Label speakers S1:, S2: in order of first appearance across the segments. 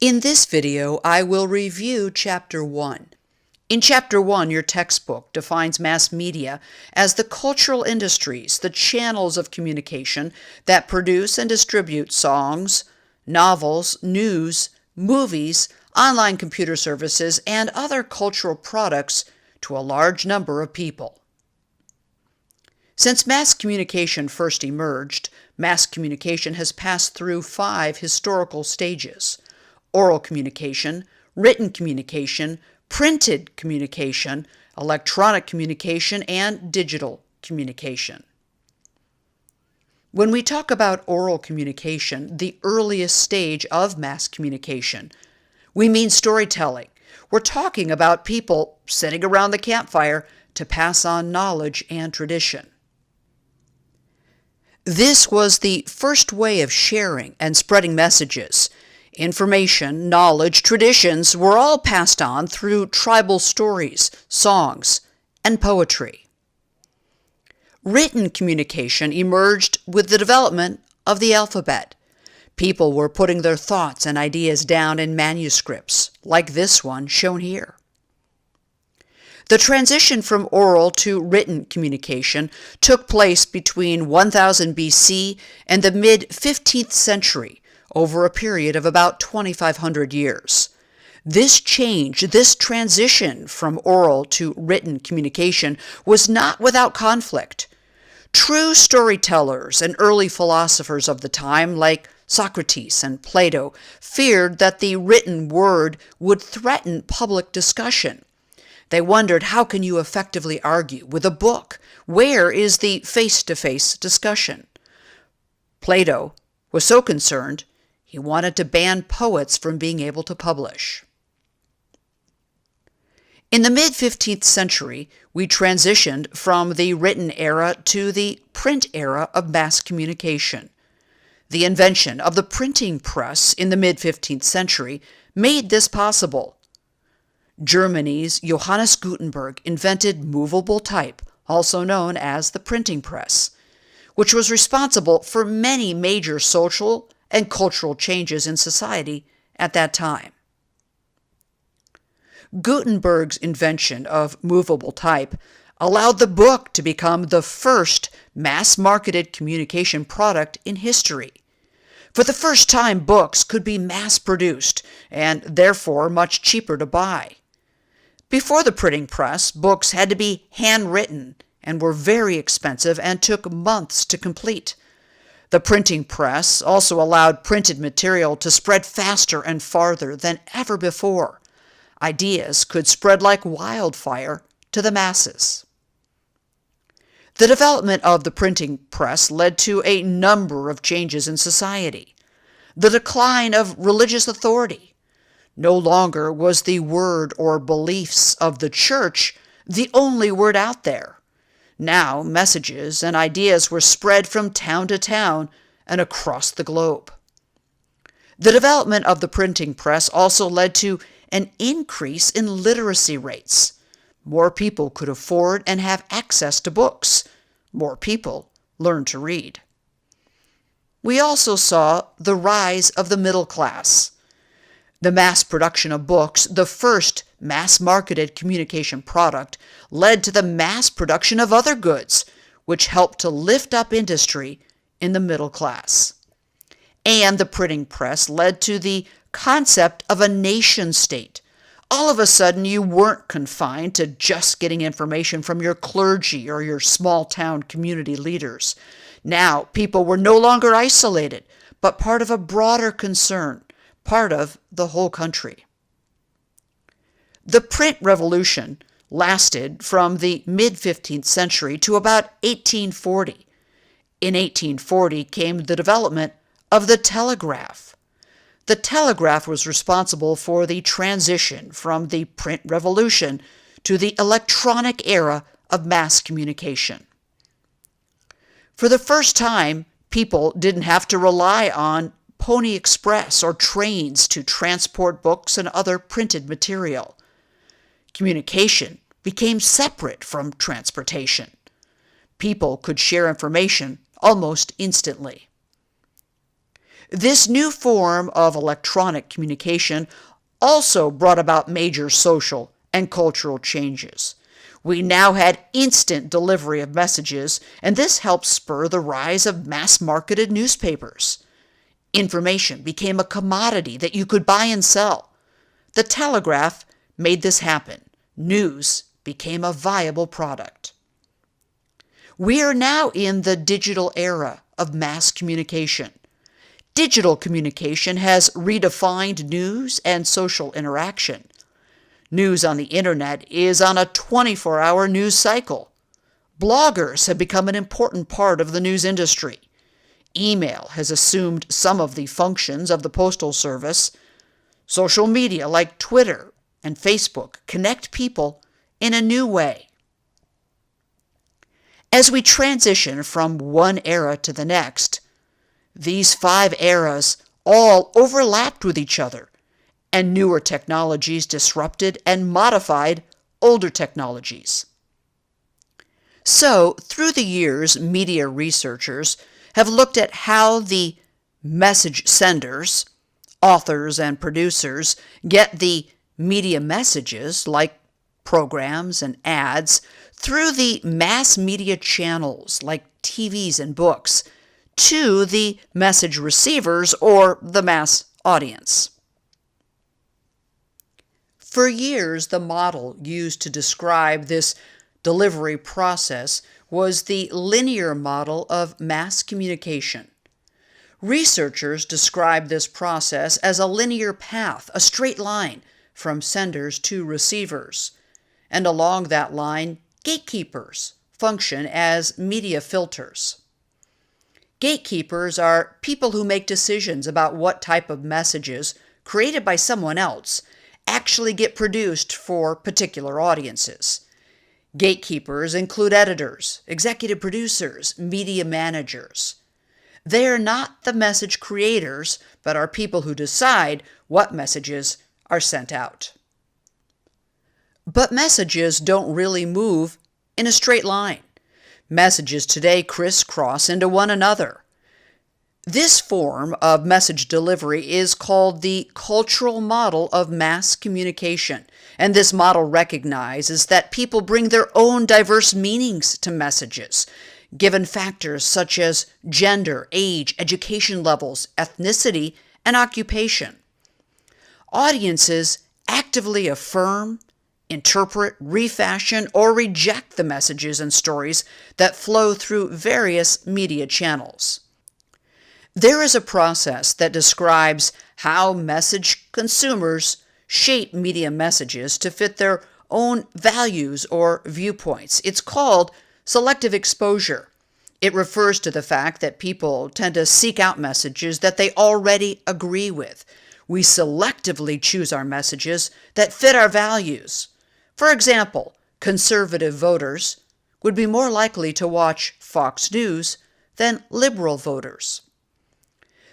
S1: In this video, I will review Chapter 1. In Chapter 1, your textbook defines mass media as the cultural industries, the channels of communication that produce and distribute songs, novels, news, movies, online computer services, and other cultural products to a large number of people. Since mass communication first emerged, mass communication has passed through 5 historical stages: oral communication, written communication, printed communication, electronic communication, and digital communication. When we talk about oral communication, the earliest stage of mass communication, we mean storytelling. We're talking about people sitting around the campfire to pass on knowledge and tradition. This was the first way of sharing and spreading messages. Information, knowledge, traditions were all passed on through tribal stories, songs, and poetry. Written communication emerged with the development of the alphabet. People were putting their thoughts and ideas down in manuscripts, like this one shown here. The transition from oral to written communication took place between 1000 BC and the mid-15th century, over a period of about 2,500 years. This change, this transition from oral to written communication was not without conflict. True storytellers and early philosophers of the time, like Socrates and Plato, feared that the written word would threaten public discussion. They wondered, how can you effectively argue with a book? Where is the face-to-face discussion? Plato was so concerned, he wanted to ban poets from being able to publish. In the mid-15th century, we transitioned from the written era to the print era of mass communication. The invention of the printing press in the mid-15th century made this possible. Germany's Johannes Gutenberg invented movable type, also known as the printing press, which was responsible for many major social and cultural changes in society at that time. Gutenberg's invention of movable type allowed the book to become the first mass-marketed communication product in history. For the first time, books could be mass-produced and therefore much cheaper to buy. Before the printing press, books had to be handwritten and were very expensive and took months to complete. The printing press also allowed printed material to spread faster and farther than ever before. Ideas could spread like wildfire to the masses. The development of the printing press led to a number of changes in society. The decline of religious authority. No longer was the word or beliefs of the church the only word out there. Now, messages and ideas were spread from town to town and across the globe. The development of the printing press also led to an increase in literacy rates. More people could afford and have access to books. More people learned to read. We also saw the rise of the middle class. The mass production of books, the first mass-marketed communication product, led to the mass production of other goods, which helped to lift up industry in the middle class. And the printing press led to the concept of a nation-state. All of a sudden, you weren't confined to just getting information from your clergy or your small-town community leaders. Now, people were no longer isolated, but part of a broader concern, part of the whole country. The print revolution lasted from the mid-15th century to about 1840. In 1840 came the development of the telegraph. The telegraph was responsible for the transition from the print revolution to the electronic era of mass communication. For the first time, people didn't have to rely on Pony Express or trains to transport books and other printed material. Communication became separate from transportation. People could share information almost instantly. This new form of electronic communication also brought about major social and cultural changes. We now had instant delivery of messages, and this helped spur the rise of mass-marketed newspapers. Information became a commodity that you could buy and sell. The telegraph made this happen. News became a viable product. We are now in the digital era of mass communication. Digital communication has redefined news and social interaction. News on the internet is on a 24-hour news cycle. Bloggers have become an important part of the news industry. Email has assumed some of the functions of the Postal Service. Social media like Twitter and Facebook connect people in a new way. As we transition from one era to the next, these 5 eras all overlapped with each other, and newer technologies disrupted and modified older technologies. So, through the years, media researchers have looked at how the message senders, authors and producers, get the media messages like programs and ads through the mass media channels like TVs and books to the message receivers or the mass audience. For years, the model used to describe this delivery process was the linear model of mass communication. Researchers describe this process as a linear path, a straight line from senders to receivers. And along that line, gatekeepers function as media filters. Gatekeepers are people who make decisions about what type of messages created by someone else actually get produced for particular audiences. Gatekeepers include editors, executive producers, media managers. They are not the message creators, but are people who decide what messages are sent out. But messages don't really move in a straight line. Messages today crisscross into one another. This form of message delivery is called the cultural model of mass communication, and this model recognizes that people bring their own diverse meanings to messages, given factors such as gender, age, education levels, ethnicity, and occupation. Audiences actively affirm, interpret, refashion, or reject the messages and stories that flow through various media channels. There is a process that describes how message consumers shape media messages to fit their own values or viewpoints. It's called selective exposure. It refers to the fact that people tend to seek out messages that they already agree with. We selectively choose our messages that fit our values. For example, conservative voters would be more likely to watch Fox News than liberal voters.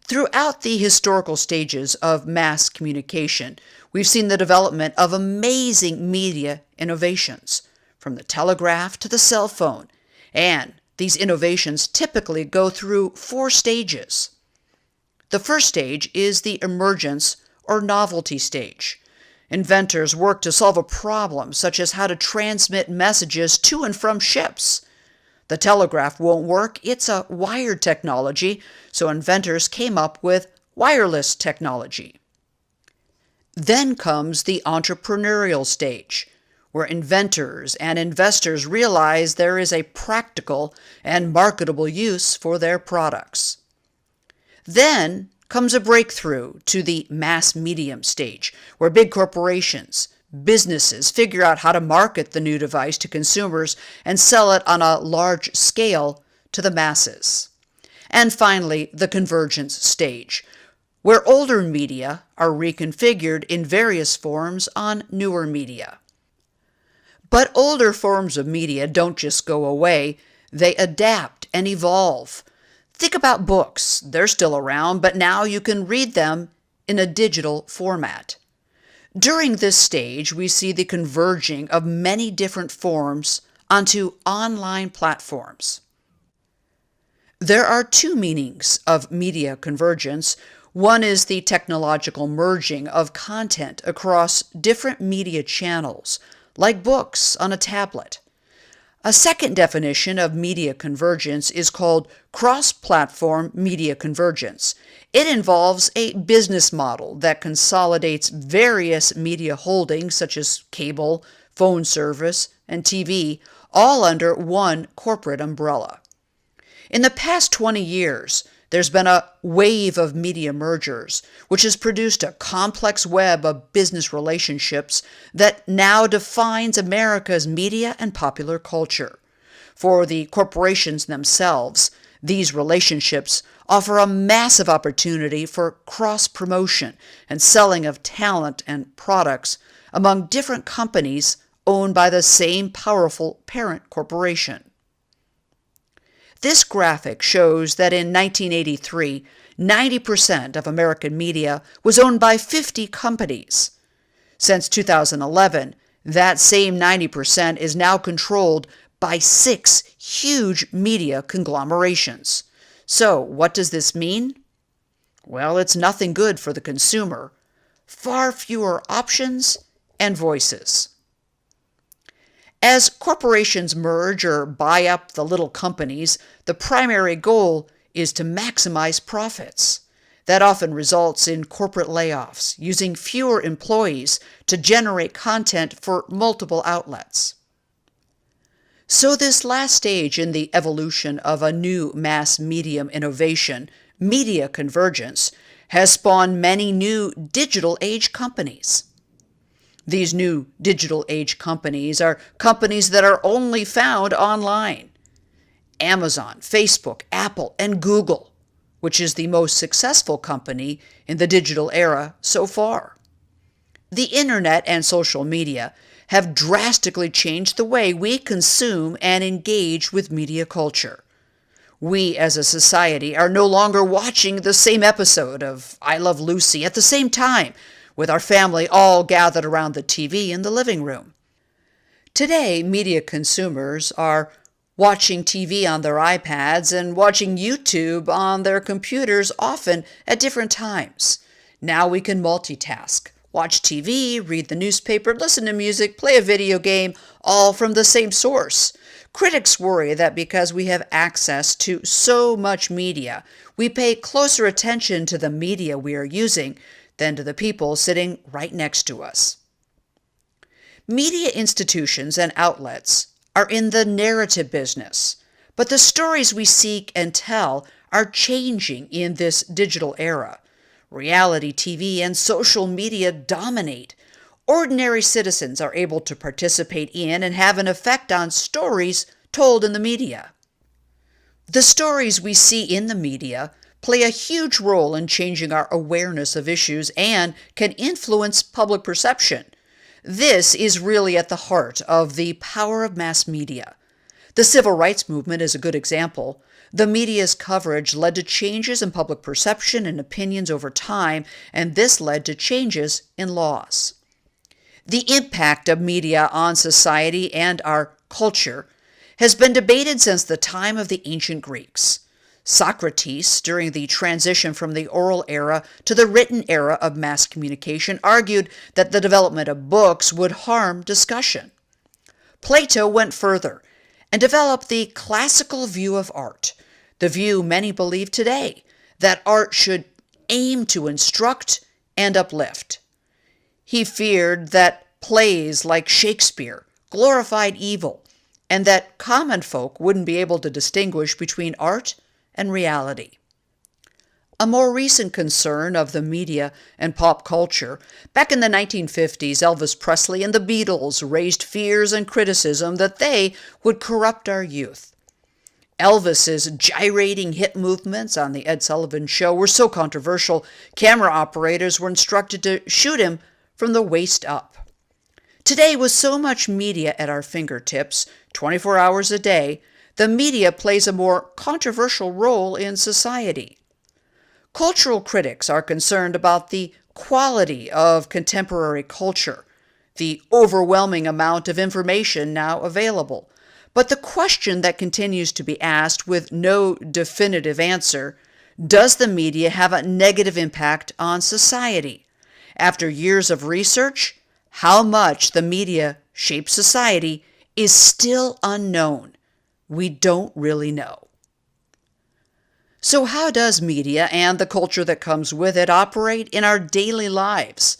S1: Throughout the historical stages of mass communication, we've seen the development of amazing media innovations, from the telegraph to the cell phone, and these innovations typically go through 4 stages. The first stage is the emergence or novelty stage. Inventors work to solve a problem, such as how to transmit messages to and from ships. The telegraph won't work, it's a wired technology, so inventors came up with wireless technology. Then comes the entrepreneurial stage, where inventors and investors realize there is a practical and marketable use for their products. Then comes a breakthrough to the mass medium stage, where big corporations, businesses figure out how to market the new device to consumers and sell it on a large scale to the masses. And finally, the convergence stage, where older media are reconfigured in various forms on newer media. But older forms of media don't just go away, they adapt and evolve. Think about books. They're still around, but now you can read them in a digital format. During this stage, we see the converging of many different forms onto online platforms. There are two meanings of media convergence. One is the technological merging of content across different media channels, like books on a tablet. A second definition of media convergence is called cross-platform media convergence. It involves a business model that consolidates various media holdings such as cable, phone service, and TV, all under one corporate umbrella. In the past 20 years, there's been a wave of media mergers, which has produced a complex web of business relationships that now defines America's media and popular culture. For the corporations themselves, these relationships offer a massive opportunity for cross-promotion and selling of talent and products among different companies owned by the same powerful parent corporation. This graphic shows that in 1983, 90% of American media was owned by 50 companies. Since 2011, that same 90% is now controlled by 6 huge media conglomerations. So, what does this mean? Well, it's nothing good for the consumer. Far fewer options and voices. As corporations merge or buy up the little companies, the primary goal is to maximize profits. That often results in corporate layoffs, using fewer employees to generate content for multiple outlets. So this last stage in the evolution of a new mass medium innovation, media convergence, has spawned many new digital age companies. These new digital age companies are companies that are only found online. Amazon, Facebook, Apple, and Google, which is the most successful company in the digital era so far. The internet and social media have drastically changed the way we consume and engage with media culture. We as a society are no longer watching the same episode of I Love Lucy at the same time, with our family all gathered around the TV in the living room. Today, media consumers are watching TV on their iPads and watching YouTube on their computers, often at different times. Now we can multitask, watch TV, read the newspaper, listen to music, play a video game, all from the same source. Critics worry that because we have access to so much media, we pay closer attention to the media we are using than to the people sitting right next to us. Media institutions and outlets are in the narrative business, but the stories we seek and tell are changing in this digital era. Reality TV and social media dominate. Ordinary citizens are able to participate in and have an effect on stories told in the media. The stories we see in the media play a huge role in changing our awareness of issues and can influence public perception. This is really at the heart of the power of mass media. The civil rights movement is a good example. The media's coverage led to changes in public perception and opinions over time, and this led to changes in laws. The impact of media on society and our culture has been debated since the time of the ancient Greeks. Socrates, during the transition from the oral era to the written era of mass communication, argued that the development of books would harm discussion. Plato went further and developed the classical view of art, the view many believe today, that art should aim to instruct and uplift. He feared that plays like Shakespeare glorified evil, and that common folk wouldn't be able to distinguish between art and reality. A more recent concern of the media and pop culture, back in the 1950s, Elvis Presley and the Beatles raised fears and criticism that they would corrupt our youth. Elvis's gyrating hip movements on the Ed Sullivan Show were so controversial, camera operators were instructed to shoot him from the waist up. Today, with so much media at our fingertips, 24 hours a day, the media plays a more controversial role in society. Cultural critics are concerned about the quality of contemporary culture, the overwhelming amount of information now available. But the question that continues to be asked with no definitive answer: does the media have a negative impact on society? After years of research, how much the media shapes society is still unknown. We don't really know. So how does media and the culture that comes with it operate in our daily lives?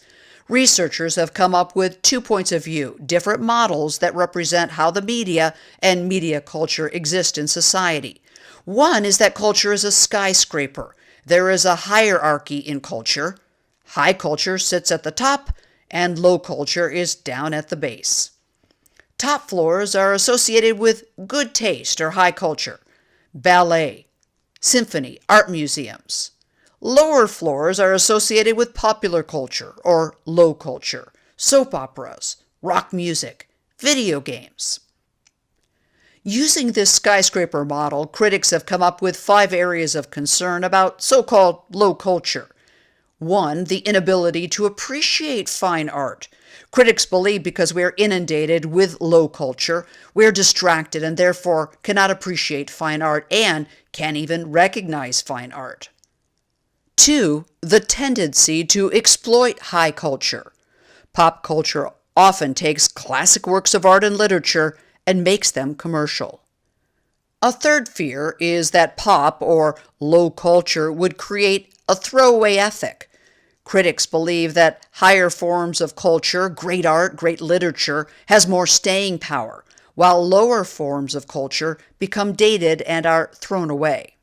S1: Researchers have come up with 2 points of view, different models that represent how the media and media culture exist in society. One is that culture is a skyscraper. There is a hierarchy in culture. High culture sits at the top, and low culture is down at the base. Top floors are associated with good taste or high culture, ballet, symphony, art museums. Lower floors are associated with popular culture or low culture, soap operas, rock music, video games. Using this skyscraper model, critics have come up with 5 areas of concern about so-called low culture. 1, the inability to appreciate fine art. Critics believe because we are inundated with low culture, we are distracted and therefore cannot appreciate fine art and can't even recognize fine art. 2, the tendency to exploit high culture. Pop culture often takes classic works of art and literature and makes them commercial. A third fear is that pop or low culture would create a throwaway ethic. Critics believe that higher forms of culture, great art, great literature, has more staying power, while lower forms of culture become dated and are thrown away.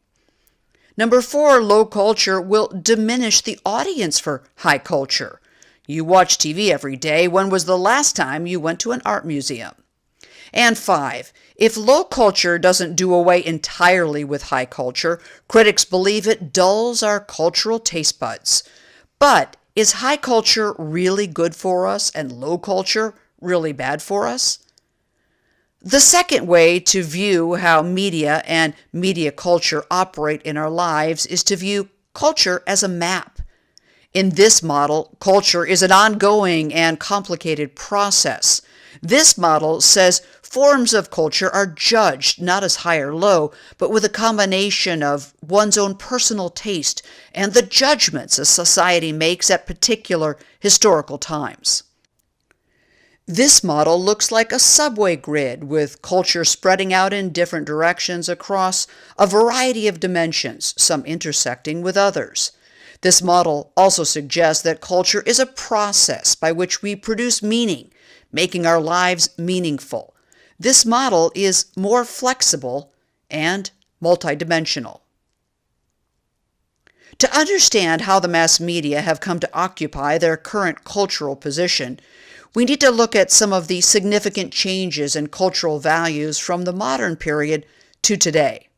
S1: Number 4, low culture will diminish the audience for high culture. You watch TV every day. When was the last time you went to an art museum? And 5, if low culture doesn't do away entirely with high culture, critics believe it dulls our cultural taste buds. But is high culture really good for us and low culture really bad for us? The second way to view how media and media culture operate in our lives is to view culture as a map. In this model, culture is an ongoing and complicated process. This model says forms of culture are judged not as high or low, but with a combination of one's own personal taste and the judgments a society makes at particular historical times. This model looks like a subway grid with culture spreading out in different directions across a variety of dimensions, some intersecting with others. This model also suggests that culture is a process by which we produce meaning, making our lives meaningful. This model is more flexible and multidimensional. To understand how the mass media have come to occupy their current cultural position, we need to look at some of the significant changes in cultural values from the modern period to today.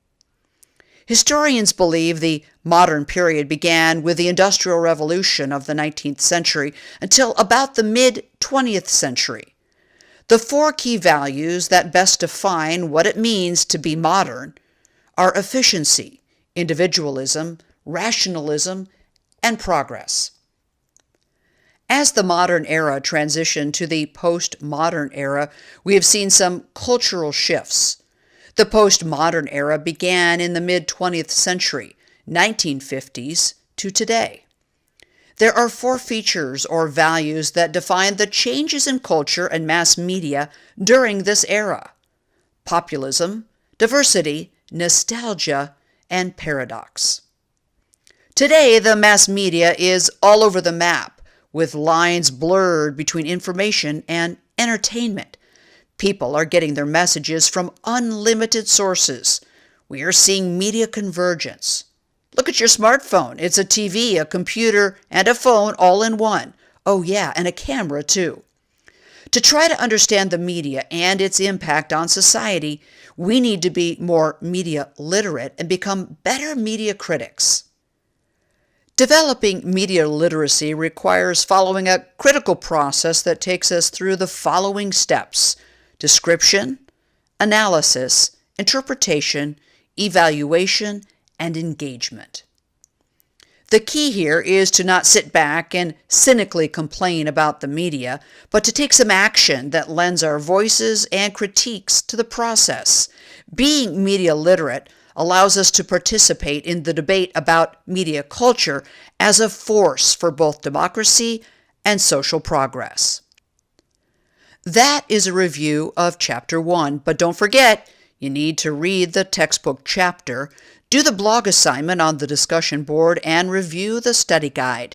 S1: Historians believe the modern period began with the Industrial Revolution of the 19th century until about the mid-20th century. The 4 key values that best define what it means to be modern are efficiency, individualism, rationalism, and progress. As the modern era transitioned to the postmodern era, we have seen some cultural shifts. The postmodern era began in the mid-20th century, 1950s, to today. There are 4 features or values that define the changes in culture and mass media during this era: populism, diversity, nostalgia, and paradox. Today, the mass media is all over the map, with lines blurred between information and entertainment. People are getting their messages from unlimited sources. We are seeing media convergence. Look at your smartphone. It's a TV, a computer, and a phone all in one. Oh yeah, and a camera too. To try to understand the media and its impact on society, we need to be more media literate and become better media critics. Developing media literacy requires following a critical process that takes us through the following steps: description, analysis, interpretation, evaluation, and engagement. The key here is to not sit back and cynically complain about the media, but to take some action that lends our voices and critiques to the process. Being media literate allows us to participate in the debate about media culture as a force for both democracy and social progress. That is a review of Chapter 1, but don't forget, you need to read the textbook chapter, do the blog assignment on the discussion board, and review the study guide.